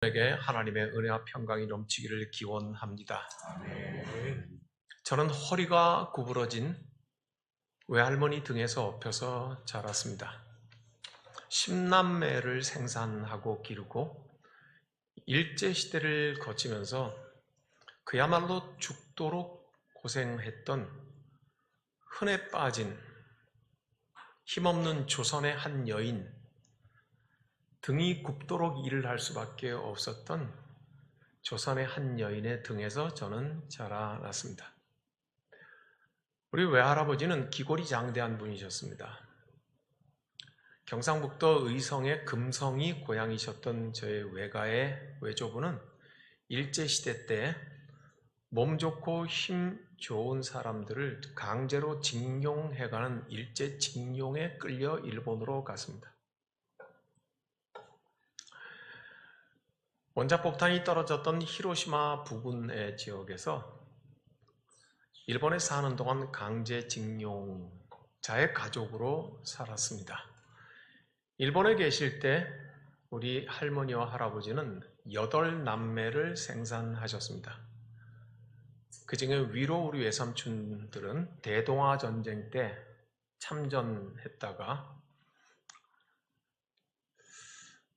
에게 하나님의 은혜와 평강이 넘치기를 기원합니다. 저는 허리가 구부러진 외할머니 등에서 업혀서 자랐습니다. 10남매를 생산하고 기르고 일제시대를 거치면서 그야말로 죽도록 고생했던 흔해 빠진 힘없는 조선의 한 여인, 등이 굽도록 일을 할 수밖에 없었던 조선의 한 여인의 등에서 저는 자라났습니다. 우리 외할아버지는 기골이 장대한 분이셨습니다. 경상북도 의성의 금성이 고향이셨던 저의 외가의 외조부는 일제시대 때 몸 좋고 힘 좋은 사람들을 강제로 징용해가는 일제징용에 끌려 일본으로 갔습니다. 원자폭탄이 떨어졌던 히로시마 부근의 지역에서 일본에 사는 동안 강제징용자의 가족으로 살았습니다. 일본에 계실 때 우리 할머니와 할아버지는 8남매를 생산하셨습니다. 그 중에 위로 우리 외삼촌들은 대동아 전쟁 때 참전했다가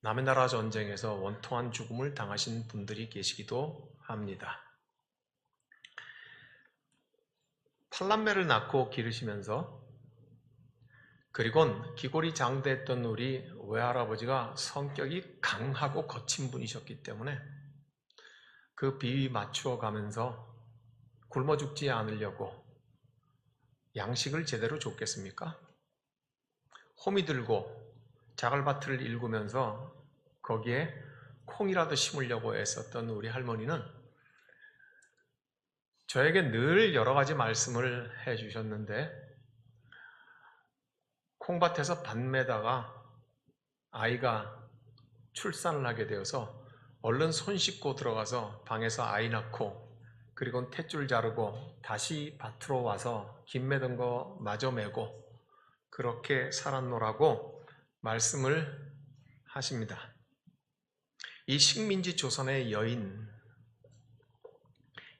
남의 나라 전쟁에서 원통한 죽음을 당하신 분들이 계시기도 합니다. 8남매를 낳고 기르시면서 그리곤 기골이 장대했던 우리 외할아버지가 성격이 강하고 거친 분이셨기 때문에 그 비위 맞추어 가면서 굶어 죽지 않으려고 양식을 제대로 줬겠습니까? 호미 들고 자갈밭을 일구면서 거기에 콩이라도 심으려고 애썼던 우리 할머니는 저에게 늘 여러 가지 말씀을 해주셨는데 콩밭에서 밭 매다가 아이가 출산을 하게 되어서 얼른 손 씻고 들어가서 방에서 아이 낳고 그리고 탯줄 자르고 다시 밭으로 와서 김 매던 거 마저 매고 그렇게 살았노라고 말씀을 하십니다. 이 식민지 조선의 여인,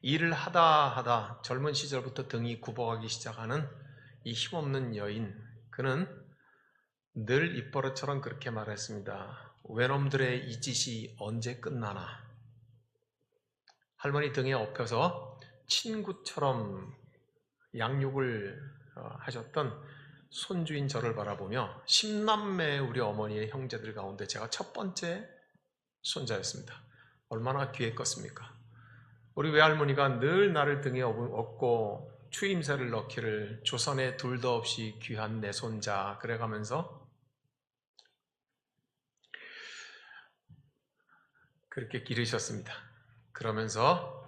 일을 하다 젊은 시절부터 등이 굽어가기 시작하는 이 힘없는 여인, 그는 늘 입버릇처럼 그렇게 말했습니다. 외놈들의 이 짓이 언제 끝나나. 할머니 등에 업혀서 친구처럼 양육을 하셨던 손주인 저를 바라보며 10남매 우리 어머니의 형제들 가운데 제가 첫 번째 손자였습니다. 얼마나 귀했겠습니까? 우리 외할머니가 늘 나를 등에 업고 추임새를 넣기를 조선에 둘도 없이 귀한 내 손자 그래가면서 그렇게 기르셨습니다. 그러면서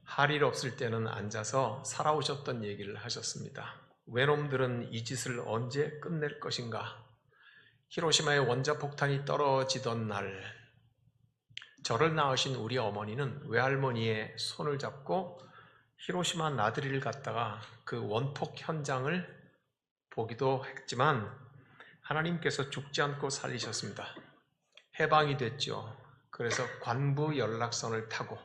할 일 없을 때는 앉아서 살아오셨던 얘기를 하셨습니다. 외놈들은 이 짓을 언제 끝낼 것인가? 히로시마에 원자폭탄이 떨어지던 날 저를 낳으신 우리 어머니는 외할머니의 손을 잡고 히로시마 나들이를 갔다가 그 원폭 현장을 보기도 했지만 하나님께서 죽지 않고 살리셨습니다. 해방이 됐죠. 그래서 관부 연락선을 타고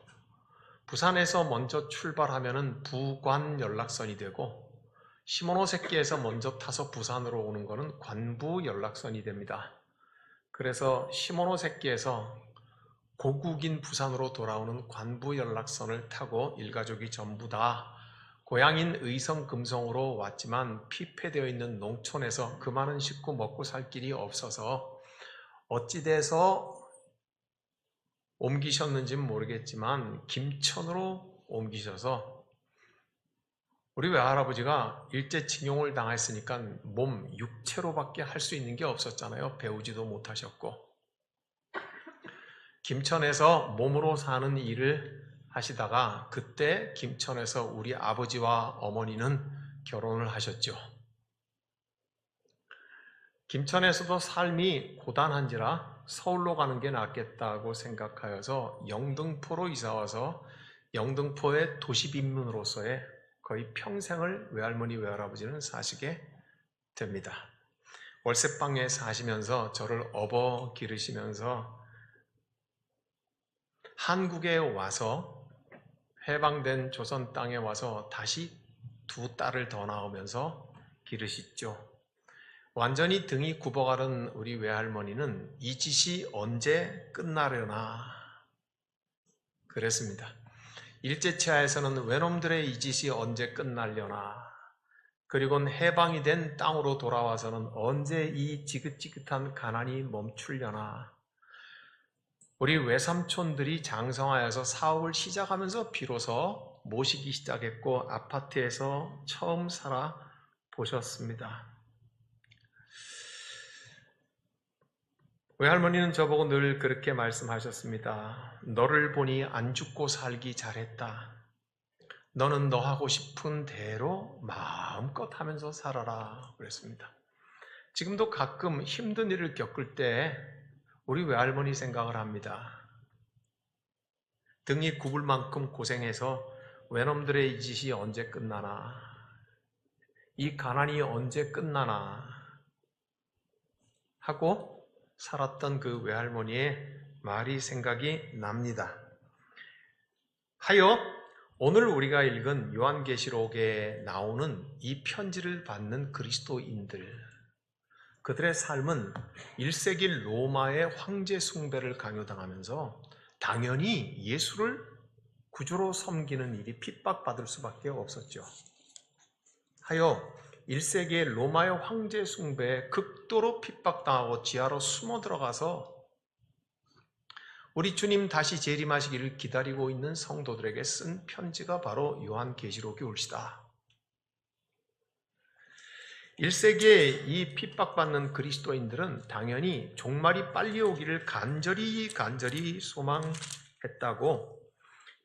부산에서 먼저 출발하면 부관 연락선이 되고 시모노세키에서 먼저 타서 부산으로 오는 것은 관부 연락선이 됩니다. 그래서 시모노세키에서 고국인 부산으로 돌아오는 관부 연락선을 타고 일가족이 전부 다 고향인 의성 금성으로 왔지만 피폐되어 있는 농촌에서 그 많은 식구 먹고 살 길이 없어서 어찌돼서 옮기셨는지는 모르겠지만 김천으로 옮기셔서 우리 외할아버지가 일제징용을 당했으니까 몸 육체로밖에 할 수 있는 게 없었잖아요. 배우지도 못하셨고 김천에서 몸으로 사는 일을 하시다가 그때 김천에서 우리 아버지와 어머니는 결혼을 하셨죠. 김천에서도 삶이 고단한지라 서울로 가는 게 낫겠다고 생각하여서 영등포로 이사와서 영등포의 도시빈민으로서의 거의 평생을 외할머니 외할아버지는 사시게 됩니다. 월세방에 사시면서 저를 업어 기르시면서 한국에 와서 해방된 조선 땅에 와서 다시 두 딸을 더 낳으면서 기르시죠. 완전히 등이 굽어가는 우리 외할머니는 이 짓이 언제 끝나려나 그랬습니다. 일제치하에서는 외놈들의 이 짓이 언제 끝날려나, 그리고 해방이 된 땅으로 돌아와서는 언제 이 지긋지긋한 가난이 멈추려나. 우리 외삼촌들이 장성하여서 사업을 시작하면서 비로소 모시기 시작했고 아파트에서 처음 살아 보셨습니다. 외할머니는 저보고 늘 그렇게 말씀하셨습니다. 너를 보니 안 죽고 살기 잘했다. 너는 너 하고 싶은 대로 마음껏 하면서 살아라 그랬습니다. 지금도 가끔 힘든 일을 겪을 때 우리 외할머니 생각을 합니다. 등이 굽을 만큼 고생해서 외놈들의 이 짓이 언제 끝나나, 이 가난이 언제 끝나나 하고 살았던 그 외할머니의 말이 생각이 납니다. 하여 오늘 우리가 읽은 요한계시록에 나오는 이 편지를 받는 그리스도인들, 그들의 삶은 1세기 로마의 황제 숭배를 강요당하면서 당연히 예수를 구주로 섬기는 일이 핍박받을 수밖에 없었죠. 하여 1세기의 로마의 황제 숭배에 극도로 핍박당하고 지하로 숨어 들어가서 우리 주님 다시 재림하시기를 기다리고 있는 성도들에게 쓴 편지가 바로 요한계시록이 올시다. 1세기에 이 핍박받는 그리스도인들은 당연히 종말이 빨리 오기를 간절히 소망했다고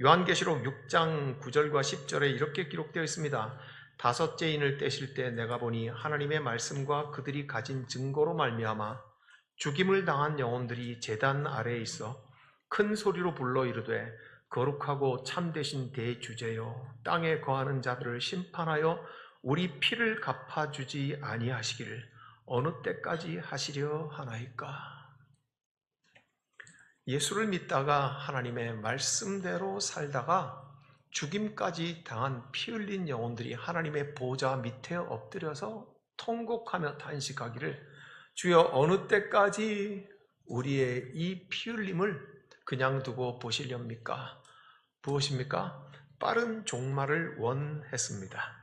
요한계시록 6장 9절과 10절에 이렇게 기록되어 있습니다. 다섯째 인을 떼실 때 내가 보니 하나님의 말씀과 그들이 가진 증거로 말미암아 죽임을 당한 영혼들이 제단 아래에 있어 큰 소리로 불러 이르되 거룩하고 참되신 대주제여 땅에 거하는 자들을 심판하여 우리 피를 갚아주지 아니하시기를 어느 때까지 하시려 하나이까. 예수를 믿다가 하나님의 말씀대로 살다가 죽임까지 당한 피 흘린 영혼들이 하나님의 보좌 밑에 엎드려서 통곡하며 탄식하기를 주여 어느 때까지 우리의 이 피 흘림을 그냥 두고 보시렵니까? 무엇입니까? 빠른 종말을 원했습니다.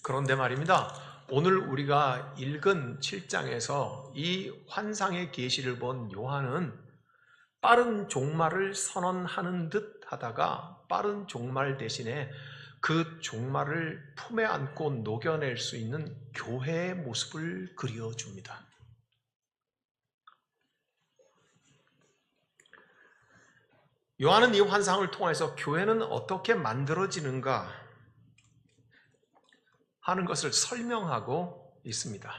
그런데 말입니다. 오늘 우리가 읽은 7장에서 이 환상의 계시를 본 요한은 빠른 종말을 선언하는 듯 하다가 빠른 종말 대신에 그 종말을 품에 안고 녹여낼 수 있는 교회의 모습을 그려줍니다. 요한은 이 환상을 통해서 교회는 어떻게 만들어지는가 하는 것을 설명하고 있습니다.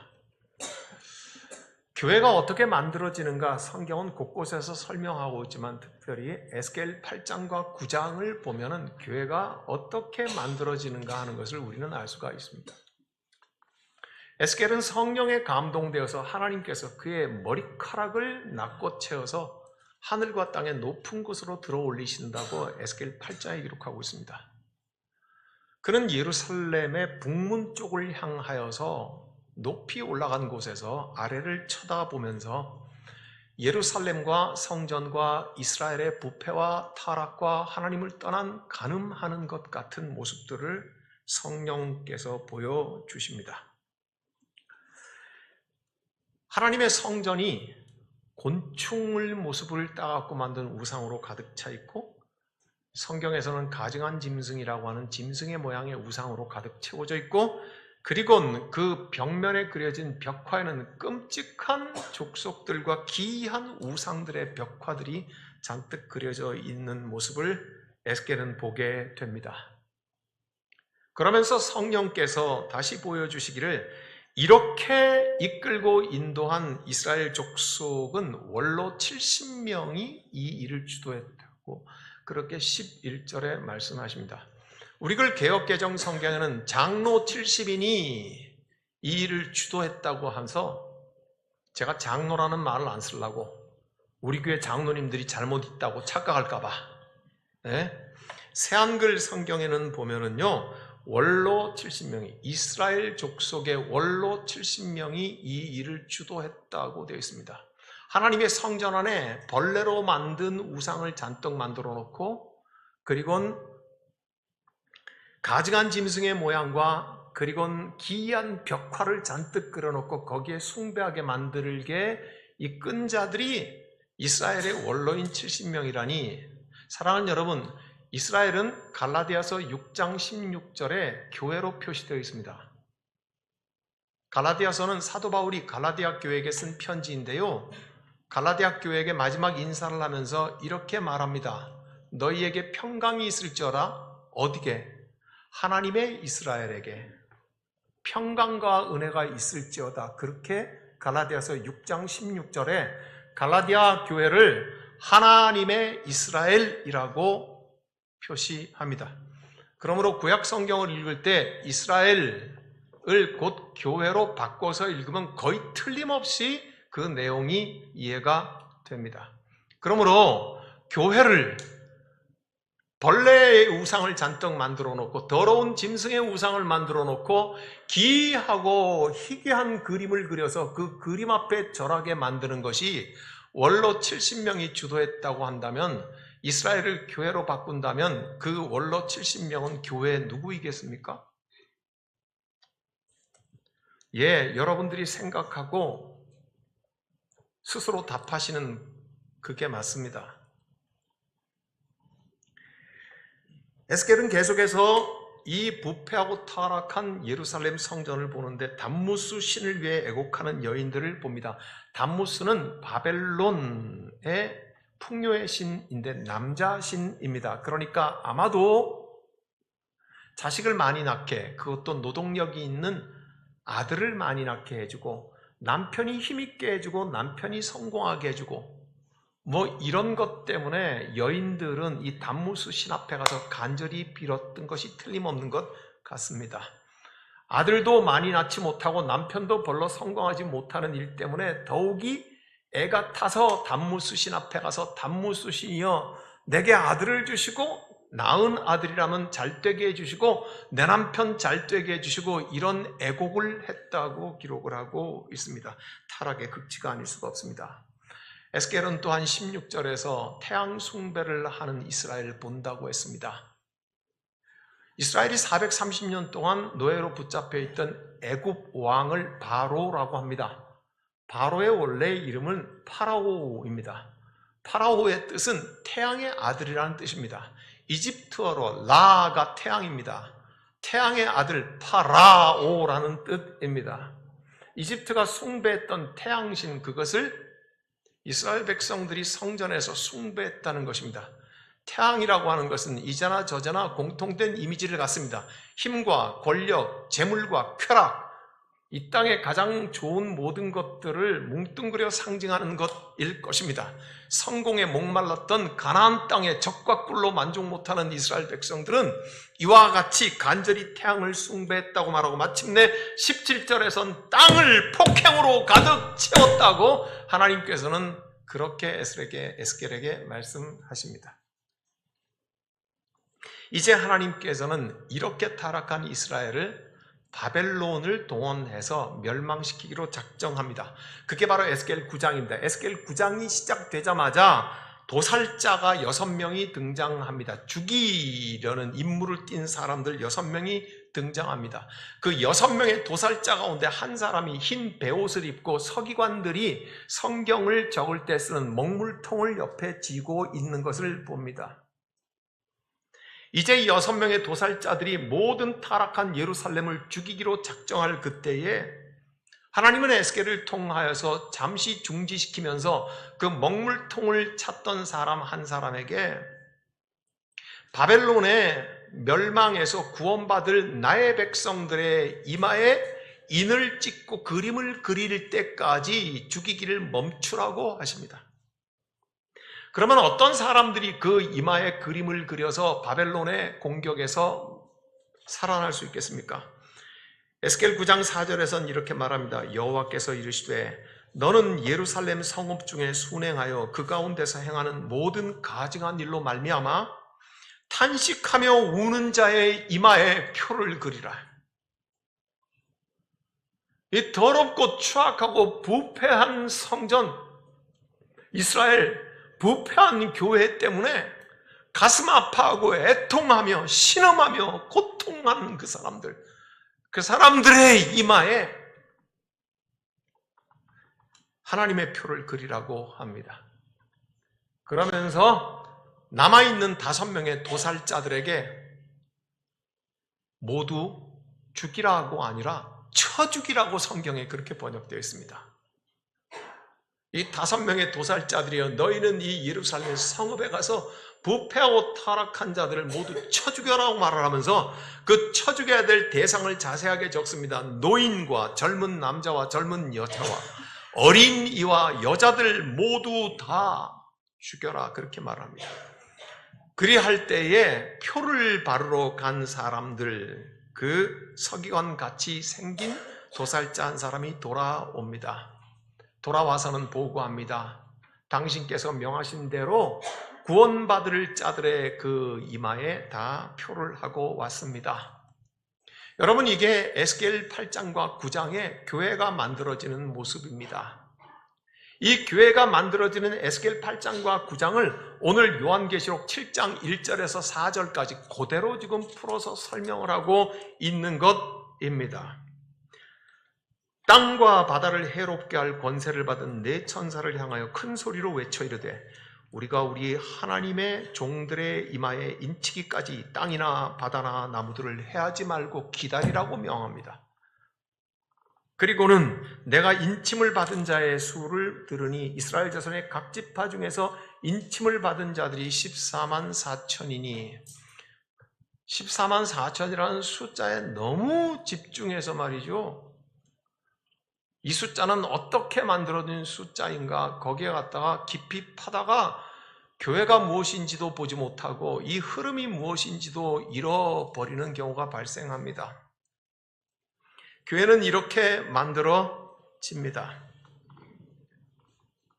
교회가 어떻게 만들어지는가 성경은 곳곳에서 설명하고 있지만 특별히 에스겔 8장과 9장을 보면은 교회가 어떻게 만들어지는가 하는 것을 우리는 알 수가 있습니다. 에스겔은 성령에 감동되어서 하나님께서 그의 머리카락을 낚고 채워서 하늘과 땅의 높은 곳으로 들어 올리신다고 에스겔 8장에 기록하고 있습니다. 그는 예루살렘의 북문 쪽을 향하여서 높이 올라간 곳에서 아래를 쳐다보면서 예루살렘과 성전과 이스라엘의 부패와 타락과 하나님을 떠난 간음하는 것 같은 모습들을 성령께서 보여주십니다. 하나님의 성전이 곤충을 모습을 따갖고 만든 우상으로 가득 차 있고 성경에서는 가증한 짐승이라고 하는 짐승의 모양의 우상으로 가득 채워져 있고 그리고 그 벽면에 그려진 벽화에는 끔찍한 족속들과 기이한 우상들의 벽화들이 잔뜩 그려져 있는 모습을 에스겔은 보게 됩니다. 그러면서 성령께서 다시 보여주시기를 이렇게 이끌고 인도한 이스라엘 족속은 원로 70명이 이 일을 주도했다고 그렇게 11절에 말씀하십니다. 우리글 개역개정 성경에는 장로 70인이 이 일을 주도했다고 하면서 제가 장로라는 말을 안 쓰려고 우리 교회 장로님들이 잘못 있다고 착각할까 봐. 예? 새한글 성경에는 보면은요, 원로 70명이, 이스라엘 족속의 원로 70명이 이 일을 주도했다고 되어 있습니다. 하나님의 성전 안에 벌레로 만든 우상을 잔뜩 만들어 놓고, 그리고는 가증한 짐승의 모양과 그리고 기이한 벽화를 잔뜩 그려놓고 거기에 숭배하게 만들게 이끈 자들이 이스라엘의 원로인 70명이라니, 사랑하는 여러분, 이스라엘은 갈라디아서 6장 16절에 교회로 표시되어 있습니다. 갈라디아서는 사도 바울이 갈라디아 교회에게 쓴 편지인데요, 갈라디아 교회에게 마지막 인사를 하면서 이렇게 말합니다. 너희에게 평강이 있을지어다. 어디게? 하나님의 이스라엘에게 평강과 은혜가 있을지어다. 그렇게 갈라디아서 6장 16절에 갈라디아 교회를 하나님의 이스라엘이라고 표시합니다. 그러므로 구약 성경을 읽을 때 이스라엘을 곧 교회로 바꿔서 읽으면 거의 틀림없이 그 내용이 이해가 됩니다. 그러므로 교회를 벌레의 우상을 잔뜩 만들어 놓고 더러운 짐승의 우상을 만들어 놓고 기이하고 희귀한 그림을 그려서 그 그림 앞에 절하게 만드는 것이 원로 70명이 주도했다고 한다면, 이스라엘을 교회로 바꾼다면 그 원로 70명은 교회의 누구이겠습니까? 예, 여러분들이 생각하고 스스로 답하시는 그게 맞습니다. 에스겔은 계속해서 이 부패하고 타락한 예루살렘 성전을 보는데 담무스 신을 위해 애곡하는 여인들을 봅니다. 담무스는 바벨론의 풍요의 신인데 남자 신입니다. 그러니까 아마도 자식을 많이 낳게, 그것도 노동력이 있는 아들을 많이 낳게 해주고, 남편이 힘있게 해주고, 남편이 성공하게 해주고, 이런 것 때문에 여인들은 이 담무스 신 앞에 가서 간절히 빌었던 것이 틀림없는 것 같습니다. 아들도 많이 낳지 못하고 남편도 별로 성공하지 못하는 일 때문에 더욱이 애가 타서 담무스 신 앞에 가서 담무스 신이여 내게 아들을 주시고 낳은 아들이라면 잘되게 해주시고 내 남편 잘되게 해주시고, 이런 애곡을 했다고 기록을 하고 있습니다. 타락의 극치가 아닐 수가 없습니다. 에스겔은 또한 16절에서 태양 숭배를 하는 이스라엘을 본다고 했습니다. 이스라엘이 430년 동안 노예로 붙잡혀 있던 애굽 왕을 바로라고 합니다. 바로의 원래 이름은 파라오입니다. 파라오의 뜻은 태양의 아들이라는 뜻입니다. 이집트어로 라가 태양입니다. 태양의 아들 파라오라는 뜻입니다. 이집트가 숭배했던 태양신, 그것을 이스라엘 백성들이 성전에서 숭배했다는 것입니다. 태양이라고 하는 것은 이자나 저자나 공통된 이미지를 갖습니다. 힘과 권력, 재물과 쾌락, 이 땅의 가장 좋은 모든 것들을 뭉뚱그려 상징하는 것일 것입니다. 성공에 목말랐던 가나안 땅의 적과 꿀로 만족 못하는 이스라엘 백성들은 이와 같이 간절히 태양을 숭배했다고 말하고, 마침내 17절에선 땅을 폭행으로 가득 채웠다고 하나님께서는 그렇게 에스겔에게 말씀하십니다. 이제 하나님께서는 이렇게 타락한 이스라엘을 바벨론을 동원해서 멸망시키기로 작정합니다. 그게 바로 에스겔 9장입니다. 에스겔 9장이 시작되자마자 도살자가 6명이 등장합니다. 죽이려는 임무를 띈 사람들 6명이 등장합니다. 그 6명의 도살자 가운데 한 사람이 흰 베옷을 입고 서기관들이 성경을 적을 때 쓰는 먹물통을 옆에 쥐고 있는 것을 봅니다. 이제 6명의 도살자들이 모든 타락한 예루살렘을 죽이기로 작정할 그때에 하나님은 에스겔을 통하여서 잠시 중지시키면서 그 먹물통을 찾던 사람 한 사람에게 바벨론의 멸망에서 구원받을 나의 백성들의 이마에 인을 찍고 그림을 그릴 때까지 죽이기를 멈추라고 하십니다. 그러면 어떤 사람들이 그 이마에 그림을 그려서 바벨론의 공격에서 살아날 수 있겠습니까? 에스겔 9장 4절에서는 이렇게 말합니다. 여호와께서 이르시되 너는 예루살렘 성읍 중에 순행하여 그 가운데서 행하는 모든 가증한 일로 말미암아 탄식하며 우는 자의 이마에 표를 그리라. 이 더럽고 추악하고 부패한 성전, 이스라엘 부패한 교회 때문에 가슴 아파하고 애통하며 신음하며 고통하는 그 사람들의 이마에 하나님의 표를 그리라고 합니다. 그러면서 남아있는 5명의 도살자들에게 모두 죽이라고 아니라 쳐 죽이라고 성경에 그렇게 번역되어 있습니다. 이 5명의 도살자들이여, 너희는 이 예루살렘 성읍에 가서 부패하고 타락한 자들을 모두 쳐 죽여라고 말을 하면서 그 쳐 죽여야 될 대상을 자세하게 적습니다. 노인과 젊은 남자와 젊은 여자와 어린이와 여자들 모두 다 죽여라, 그렇게 말합니다. 그리할 때에 표를 바르러 간 사람들, 그 서기관 같이 생긴 도살자 한 사람이 돌아옵니다. 돌아와서는 보고합니다. 당신께서 명하신 대로 구원받을 자들의 그 이마에 다 표를 하고 왔습니다. 여러분, 이게 에스겔 8장과 9장에 교회가 만들어지는 모습입니다. 이 교회가 만들어지는 에스겔 8장과 9장을 오늘 요한계시록 7장 1절에서 4절까지 그대로 지금 풀어서 설명을 하고 있는 것입니다. 땅과 바다를 해롭게 할 권세를 받은 네 천사를 향하여 큰 소리로 외쳐 이르되, 우리가 우리 하나님의 종들의 이마에 인치기까지 땅이나 바다나 나무들을 해하지 말고 기다리라고 명합니다. 그리고는 내가 인침을 받은 자의 수를 들으니 이스라엘 자손의 각 지파 중에서 인침을 받은 자들이 14만 4천이니 14만 4천이라는 숫자에 너무 집중해서 말이죠. 이 숫자는 어떻게 만들어진 숫자인가, 거기에 갖다가 깊이 파다가 교회가 무엇인지도 보지 못하고 이 흐름이 무엇인지도 잃어버리는 경우가 발생합니다. 교회는 이렇게 만들어집니다.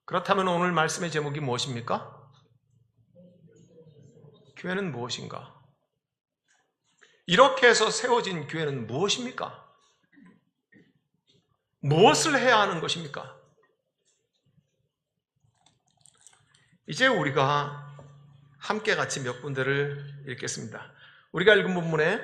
그렇다면 오늘 말씀의 제목이 무엇입니까? 교회는 무엇인가? 이렇게 해서 세워진 교회는 무엇입니까? 무엇을 해야 하는 것입니까? 이제 우리가 함께 같이 몇 군데를 읽겠습니다. 우리가 읽은 본문에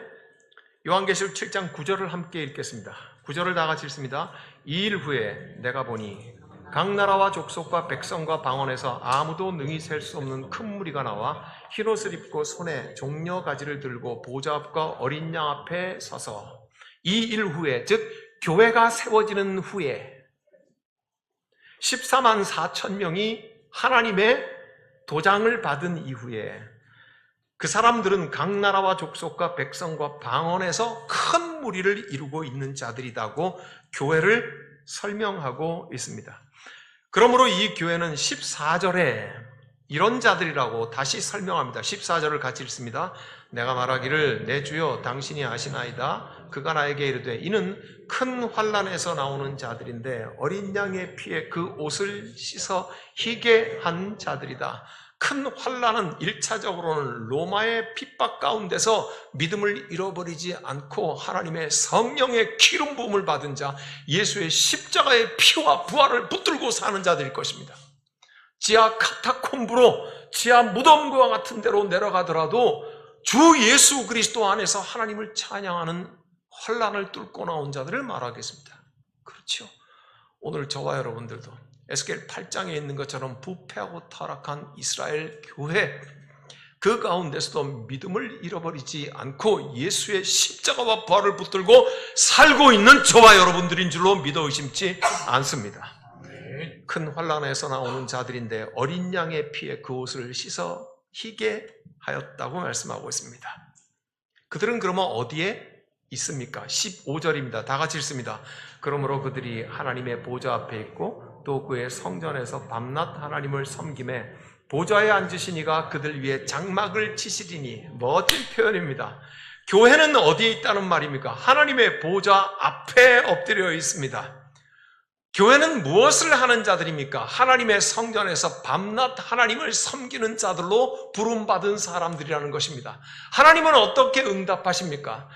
요한계시록 7장 9절을 함께 읽겠습니다. 9절을 다 같이 읽습니다. 이 일 후에 내가 보니 각 나라와 족속과 백성과 방언에서 아무도 능히 셀 수 없는 큰 무리가 나와 흰옷을 입고 손에 종려 가지를 들고 보좌 앞과 어린 양 앞에 서서, 이 일 후에, 즉 교회가 세워지는 후에 14만 4천 명이 하나님의 도장을 받은 이후에 그 사람들은 각 나라와 족속과 백성과 방언에서 큰 무리를 이루고 있는 자들이라고 교회를 설명하고 있습니다. 그러므로 이 교회는 14절에 이런 자들이라고 다시 설명합니다. 14절을 같이 읽습니다. 내가 말하기를 내 주여 당신이 아시나이다. 그가 나에게 이르되 이는 큰 환난에서 나오는 자들인데 어린 양의 피에 그 옷을 씻어 희게 한 자들이다. 큰 환난은 1차적으로는 로마의 핍박 가운데서 믿음을 잃어버리지 않고 하나님의 성령의 기름 부음을 받은 자, 예수의 십자가의 피와 부활을 붙들고 사는 자들일 것입니다. 지하 카타콤브로 지하 무덤과 같은 데로 내려가더라도 주 예수 그리스도 안에서 하나님을 찬양하는 환난을 뚫고 나온 자들을 말하겠습니다. 그렇죠? 오늘 저와 여러분들도 에스겔 8장에 있는 것처럼 부패하고 타락한 이스라엘 교회, 그 가운데서도 믿음을 잃어버리지 않고 예수의 십자가와 부활을 붙들고 살고 있는 저와 여러분들인 줄로 믿어 의심치 않습니다. 큰 환난에서 나오는 자들인데 어린 양의 피에 그 옷을 씻어 희게 하였다고 말씀하고 있습니다. 그들은 그러면 어디에 있습니까? 15절입니다. 다 같이 읽습니다. 그러므로 그들이 하나님의 보좌 앞에 있고 또 그의 성전에서 밤낮 하나님을 섬김에 보좌에 앉으신 이가 그들 위에 장막을 치시리니. 멋진 표현입니다. 교회는 어디에 있다는 말입니까? 하나님의 보좌 앞에 엎드려 있습니다. 교회는 무엇을 하는 자들입니까? 하나님의 성전에서 밤낮 하나님을 섬기는 자들로 부름받은 사람들이라는 것입니다. 하나님은 어떻게 응답하십니까?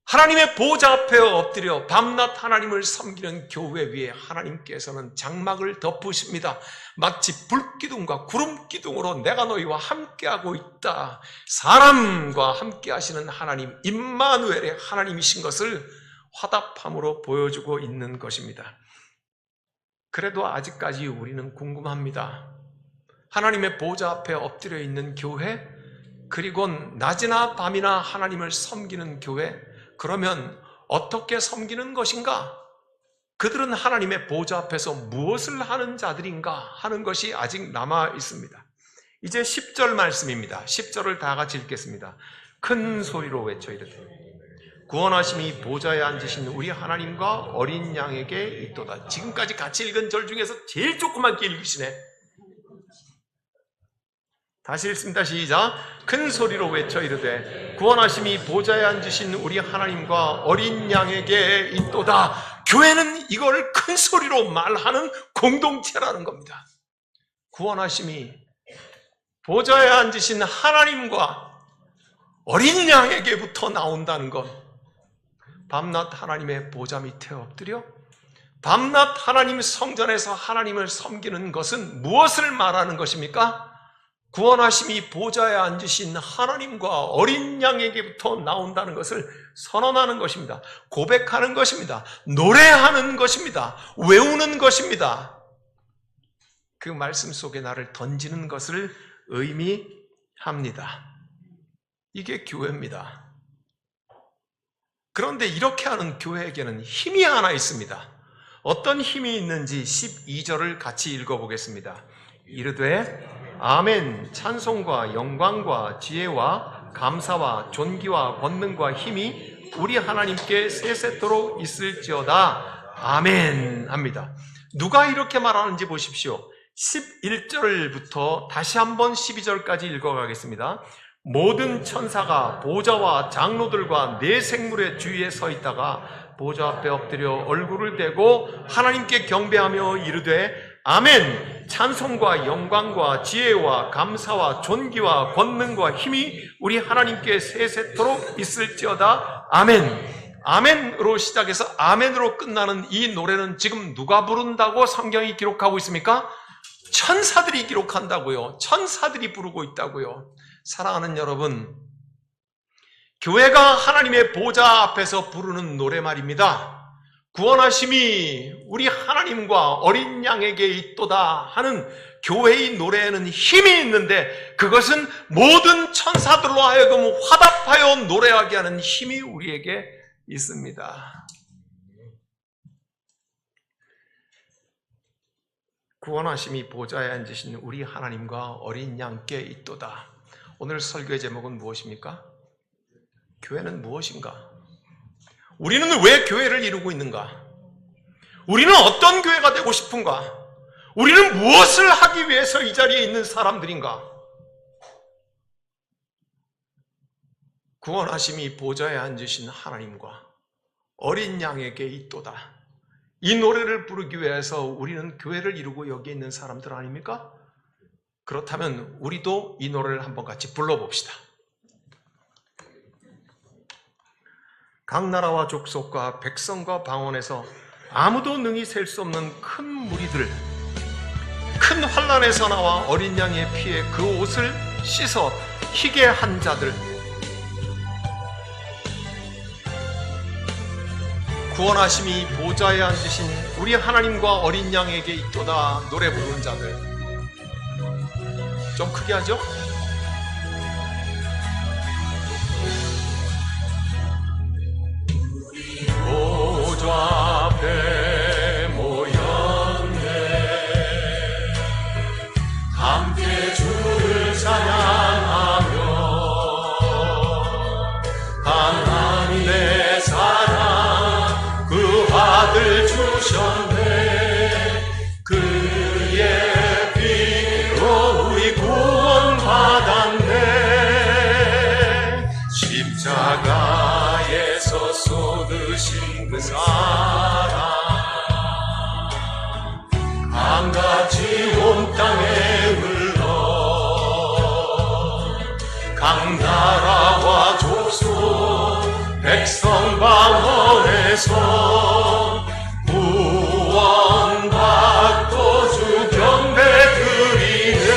하나님의 보좌 앞에 엎드려 밤낮 하나님을 섬기는 교회 위에 하나님께서는 장막을 덮으십니다. 마치 불기둥과 구름기둥으로 내가 너희와 함께하고 있다. 사람과 함께하시는 하나님, 임마누엘의 하나님이신 것을 화답함으로 보여주고 있는 것입니다. 그래도 아직까지 우리는 궁금합니다. 하나님의 보좌 앞에 엎드려 있는 교회, 그리고 낮이나 밤이나 하나님을 섬기는 교회, 그러면 어떻게 섬기는 것인가? 그들은 하나님의 보좌 앞에서 무엇을 하는 자들인가 하는 것이 아직 남아 있습니다. 이제 10절 말씀입니다. 10절을 다 같이 읽겠습니다. 큰 소리로 외쳐 이르되 구원하심이 보좌에 앉으신 우리 하나님과 어린 양에게 있도다. 지금까지 같이 읽은 절 중에서 제일 조그맣게 읽으시네. 다시 읽습니다. 시작. 큰 소리로 외쳐 이르되 구원하심이 보좌에 앉으신 우리 하나님과 어린 양에게 있도다. 교회는 이걸 큰 소리로 말하는 공동체라는 겁니다. 구원하심이 보좌에 앉으신 하나님과 어린 양에게부터 나온다는 것. 밤낮 하나님의 보좌 밑에 엎드려 밤낮 하나님 성전에서 하나님을 섬기는 것은 무엇을 말하는 것입니까? 구원하심이 보좌에 앉으신 하나님과 어린 양에게부터 나온다는 것을 선언하는 것입니다. 고백하는 것입니다. 노래하는 것입니다. 외우는 것입니다. 그 말씀 속에 나를 던지는 것을 의미합니다. 이게 교회입니다. 그런데 이렇게 하는 교회에게는 힘이 하나 있습니다. 어떤 힘이 있는지 12절을 같이 읽어보겠습니다. 이르되 아멘. 찬송과 영광과 지혜와 감사와 존귀와 권능과 힘이 우리 하나님께 세세토록 있을지어다. 아멘 합니다. 누가 이렇게 말하는지 보십시오. 11절부터 다시 한번 12절까지 읽어가겠습니다. 모든 천사가 보좌와 장로들과 네 생물의 주위에 서 있다가 보좌 앞에 엎드려 얼굴을 대고 하나님께 경배하며 이르되 아멘. 찬송과 영광과 지혜와 감사와 존귀와 권능과 힘이 우리 하나님께 세세토록 있을지어다. 아멘. 아멘으로 시작해서 아멘으로 끝나는 이 노래는 지금 누가 부른다고 성경이 기록하고 있습니까? 천사들이 기록한다고요. 천사들이 부르고 있다고요. 사랑하는 여러분, 교회가 하나님의 보좌 앞에서 부르는 노래 말입니다. 구원하심이 우리 하나님과 어린 양에게 있도다 하는 교회의 노래에는 힘이 있는데 그것은 모든 천사들로 하여금 화답하여 노래하게 하는 힘이 우리에게 있습니다. 구원하심이 보좌에 앉으신 우리 하나님과 어린 양께 있도다. 오늘 설교의 제목은 무엇입니까? 교회는 무엇인가? 우리는 왜 교회를 이루고 있는가? 우리는 어떤 교회가 되고 싶은가? 우리는 무엇을 하기 위해서 이 자리에 있는 사람들인가? 구원하심이 보좌에 앉으신 하나님과 어린 양에게 있도다. 이 노래를 부르기 위해서 우리는 교회를 이루고 여기 있는 사람들 아닙니까? 그렇다면 우리도 이 노래를 한번 같이 불러봅시다. 각 나라와 족속과 백성과 방언에서 아무도 능히 셀 수 없는 큰 무리들, 큰 환난에서 나와 어린 양의 피에 그 옷을 씻어 희게 한 자들, 구원하심이 보좌에 앉으신 우리 하나님과 어린 양에게 있도다 노래 부르는 자들. 좀 크게 하죠? 보좌 앞에 모였네. 함께 주를 찬양하며 하나님의 사랑 그 아들 주셨네. 그의 피로 우리 구원받았네. 십자가에서 쏟으신 그 사랑 각 나라와 족속 백성 방언에서 구원받고 주 경배 드리네.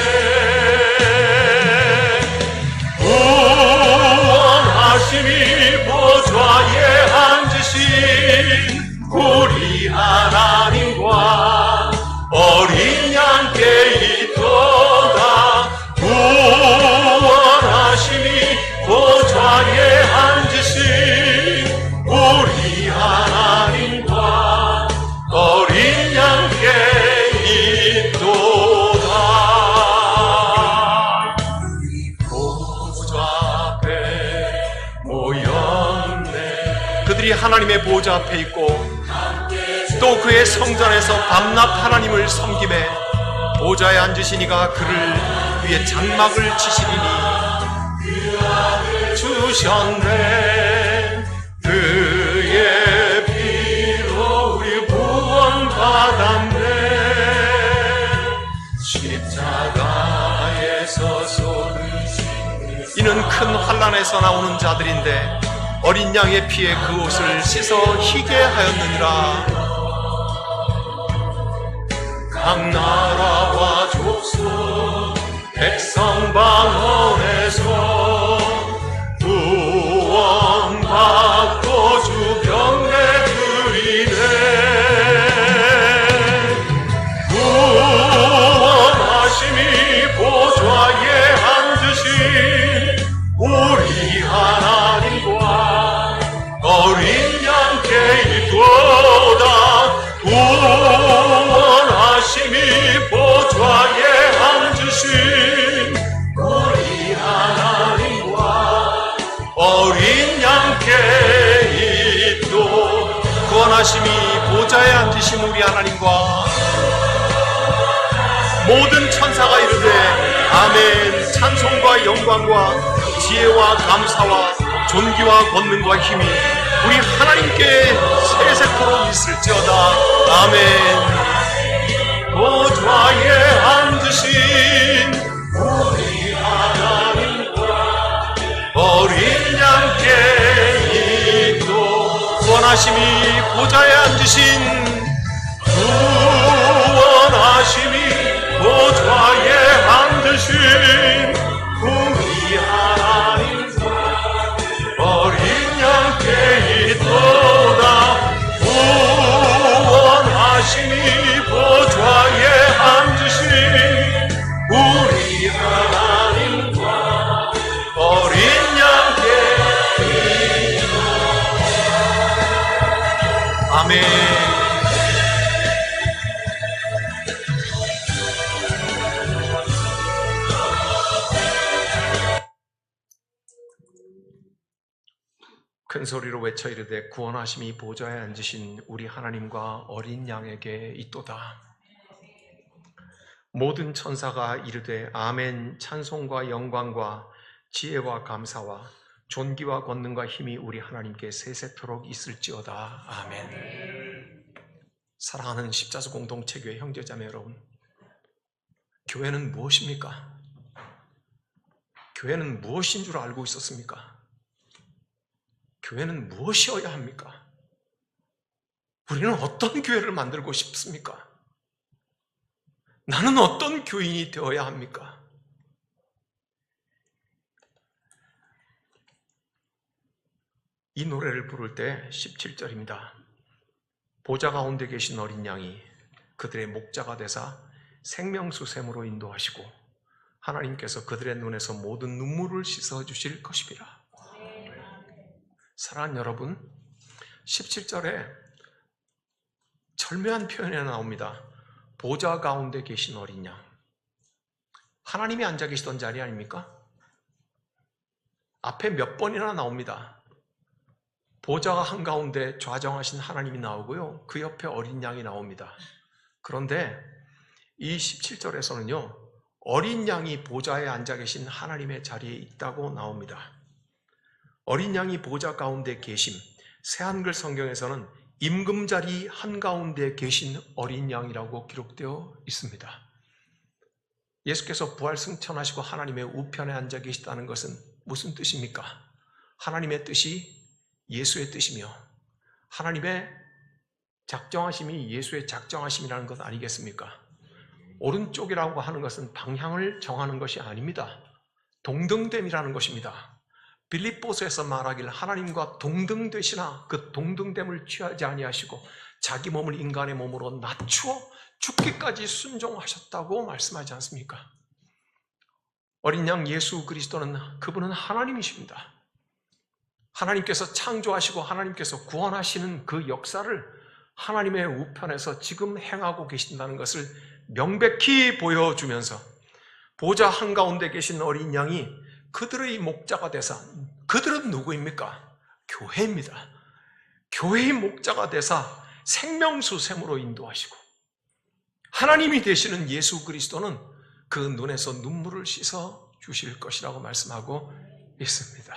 구원하심이 보좌에 앉으신 우리 하나님과 어린 양께 있도다. 구원하심이 보좌에 앉으신 우리 하나님과 어린 양께 있도다. 보좌 앞에 모였네. 그들이 하나님의 보좌 앞에 있고 또 그의 성전에서 밤낮 하나님을 섬김에 보좌에 앉으시니가 그를 위해 장막을 치시리니 주셨네. 그의 피로 우리 구원받았네. 십자가에서 소리신 이는 큰 환난에서 나오는 자들인데 어린 양의 피에 그 옷을 씻어 희게 하였느니라. 각 나라와 족속 백성 방언에서 구원받고 주 경배 드리네. 구원하심이 보좌에 앉으신 우리 하나님과 어린 양께 있도다. 구원하심이 보좌에 앉으신 우리 하나님과 어린 양께 있도. 구원하심이 보좌에 앉으신 우리 하나님과 모든 천사가 이르되 아멘. 찬송과 영광과 지혜와 감사와 존귀와 권능과 힘이 우리 하나님께 세세토록 있을지어다. 아멘. 보좌에 앉으신 우리 하나님과 어린 양께 있도. 구원하심이 보좌에 앉으신 구원하심이 보좌에 앉으신 우리 하나님과 어린 양께 있도다. 구원하심이 보좌에 앉으신 우리 하나님과 어린 양께 있도다. 아멘. 큰 소리로 외쳐 이르되 구원하심이 보좌에 앉으신 우리 하나님과 어린 양에게 있도다. 모든 천사가 이르되 아멘. 찬송과 영광과 지혜와 감사와 존귀와 권능과 힘이 우리 하나님께 세세토록 있을지어다. 아멘. 사랑하는 십자수 공동체 교회 형제자매 여러분, 교회는 무엇입니까? 교회는 무엇인 줄 알고 있었습니까? 교회는 무엇이어야 합니까? 우리는 어떤 교회를 만들고 싶습니까? 나는 어떤 교인이 되어야 합니까? 이 노래를 부를 때 17절입니다. 보좌 가운데 계신 어린 양이 그들의 목자가 되사 생명수샘으로 인도하시고 하나님께서 그들의 눈에서 모든 눈물을 씻어주실 것입니다. 사랑하는 여러분, 17절에 절묘한 표현이 나옵니다. 보좌 가운데 계신 어린 양. 하나님이 앉아 계시던 자리 아닙니까? 앞에 몇 번이나 나옵니다. 보좌가 한가운데 좌정하신 하나님이 나오고요, 그 옆에 어린 양이 나옵니다. 그런데 이 17절에서는요, 어린 양이 보좌에 앉아 계신 하나님의 자리에 있다고 나옵니다. 어린 양이 보좌 가운데 계심, 새한글 성경에서는 임금자리 한가운데 계신 어린 양이라고 기록되어 있습니다. 예수께서 부활 승천하시고 하나님의 우편에 앉아 계시다는 것은 무슨 뜻입니까? 하나님의 뜻이 예수의 뜻이며 하나님의 작정하심이 예수의 작정하심이라는 것 아니겠습니까? 오른쪽이라고 하는 것은 방향을 정하는 것이 아닙니다. 동등됨이라는 것입니다. 빌립보서에서 말하길 하나님과 동등되시나 그 동등됨을 취하지 아니하시고 자기 몸을 인간의 몸으로 낮추어 죽기까지 순종하셨다고 말씀하지 않습니까? 어린 양 예수 그리스도는 그분은 하나님이십니다. 하나님께서 창조하시고 하나님께서 구원하시는 그 역사를 하나님의 우편에서 지금 행하고 계신다는 것을 명백히 보여주면서 보좌 한가운데 계신 어린 양이 그들의 목자가 되사, 그들은 누구입니까? 교회입니다. 교회의 목자가 되사 생명수샘으로 인도하시고 하나님이 되시는 예수 그리스도는 그 눈에서 눈물을 씻어 주실 것이라고 말씀하고 있습니다.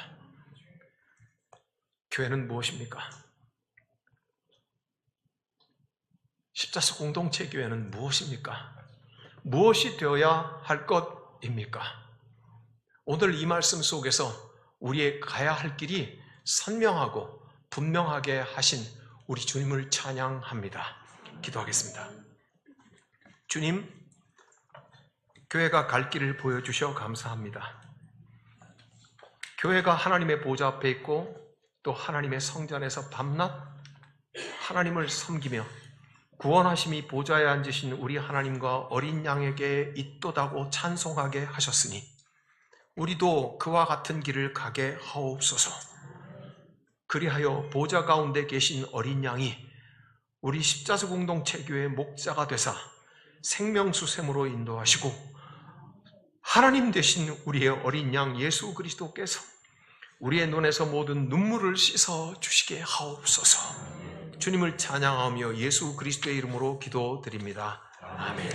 교회는 무엇입니까? 십자수 공동체 교회는 무엇입니까? 무엇이 되어야 할 것입니까? 오늘 이 말씀 속에서 우리의 가야 할 길이 선명하고 분명하게 하신 우리 주님을 찬양합니다. 기도하겠습니다. 주님, 교회가 갈 길을 보여주셔 감사합니다. 교회가 하나님의 보좌 앞에 있고 또 하나님의 성전에서 밤낮 하나님을 섬기며 구원하심이 보좌에 앉으신 우리 하나님과 어린 양에게 있도다고 찬송하게 하셨으니 우리도 그와 같은 길을 가게 하옵소서. 그리하여 보좌 가운데 계신 어린 양이 우리 십자수 공동체 교회의 목자가 되사 생명수샘으로 인도하시고 하나님 되신 우리의 어린 양 예수 그리스도께서 우리의 눈에서 모든 눈물을 씻어 주시게 하옵소서. 주님을 찬양하며 예수 그리스도의 이름으로 기도드립니다. 아멘.